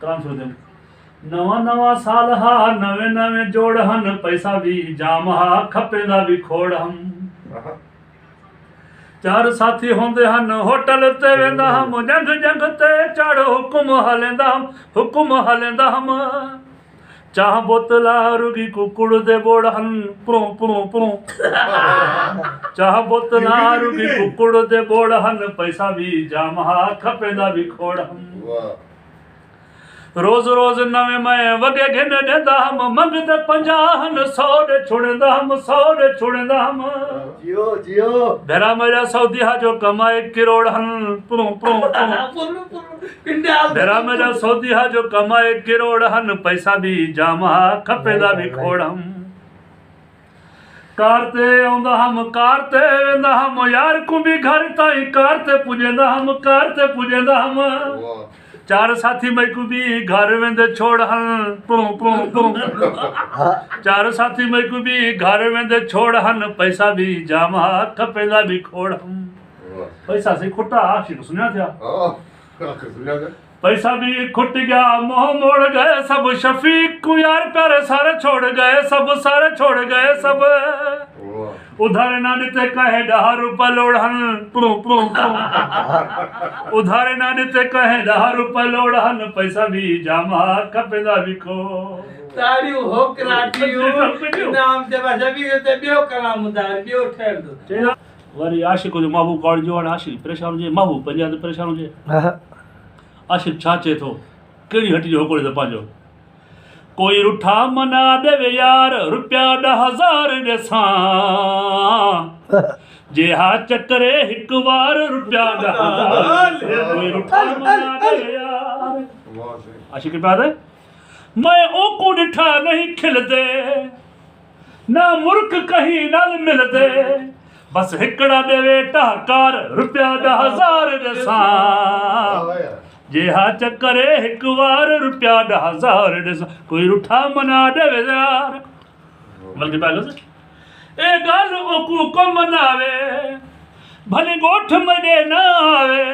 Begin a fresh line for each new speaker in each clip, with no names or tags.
काम छोड़ दे नवा नवा साल हा नवे नवे जोड़ हन पैसा भी जाम हा खपेंदा भी खोड़ हम चार साथी होंदे हन होटल ते वेंदा हम जंग जंग ते चाड़ो हुकुम हलेंदा हम चाह बोतला रुगी कुकुड़ दे बोड़ हन पुरो पुरो पुरो चाह बोतला रुगी कुकुड़ दे बोड़ हन पैसा भी जाम हा खपेंदा भी खोड़ हम रोज रोज नवे मैं वगे घिन देंदा हम मंगद 50 100 दे छुड़ंदा हम
जियो जियो
भेरा मेरा सऊदीहा जो कमाए करोड़ हन पुरो पुरो भेरा मेरा सऊदीहा जो कमाए करोड़ हन पैसा भी जामा खपेदा भी खोड़ हम कार ते आंदा हम कार ते वेंदा हम यार को भी घर ताई कार ते पुजेंदा हम चार साथी मैं को भी घर वेंदे छोड़ हन पुरो चार साथी मैं को भी घर वेंदे छोड़ हन पैसा भी जामा खपेदा भी खोड़ हम पैसा से खुटा आशिक सुनिया था पैसा भी खुट गया मोह मोड़ गए सब शफीक को यार प्यारे सारे छोड़ गए सब उधार ना देते कहे 10 रुपये लोड़हन पुरो उधार ना देते कहे 10 रुपये लोड़हन पैसा भी जामा खपेदा भी खो
ताड़ियों हो कराटियों नाम दे बजबी ते बियो कलाम दार बियो ठेल दो
वरी आशिक जो महबूब कॉल जो आशिक परेशान जे महबूब पंजाब परेशान जे आशिक छा चे थो केड़ी हटी जो होकोड़े तो पांजो कोई रुठा मना देवे यार रुपया 10,000 देसा जे हा चक्करे हिक बार रुपया 10,000 कोई रुठा मना देवे यार आशिक के बाद मैं ओ को डिठा नहीं खिलदे ना मुर्ख कहीं नाल मिलदे बस हिकड़ा देवे टाकार रुपया 10,000 देसा जे हा चक्करे हिक बार रुपया 10,000 देसा कोई रुठा मना देवे यार बल्कि पहले से ए गल ओकू को मनावे भले गोठ मने ना आवे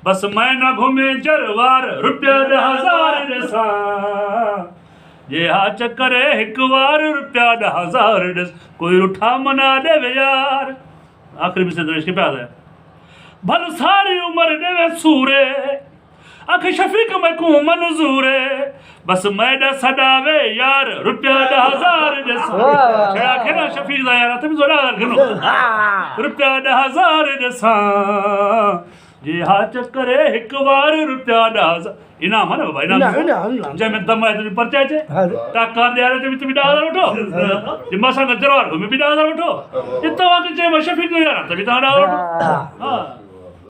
बस मैं ना घूमे जरवार रुपया 10,000 देसा जे हा चक्करे हिक बार रुपया 10,000 देसा कोई रुठा मना देवे यार आखिरी में से देश के प्यार है भल सारी उम्र देवे सूरे अख शफीक में को मंजूरे बस मैं सदावे यार रुपया 10,000 देसा छड़ा खेना शफीक दा यार तुम जोड़ा घनो रुपया 10,000 देसा जे हा चक्करे हिक बार रुपया 10,000 इनाम है ना बाबा इनाम जे में दम है तुम परचा छे टाका दे यार तुम 10,000 उठो जे मसा नजरवार में भी 10,000 उठो इतना के जे शफीक यार तुम 10,000 उठो हां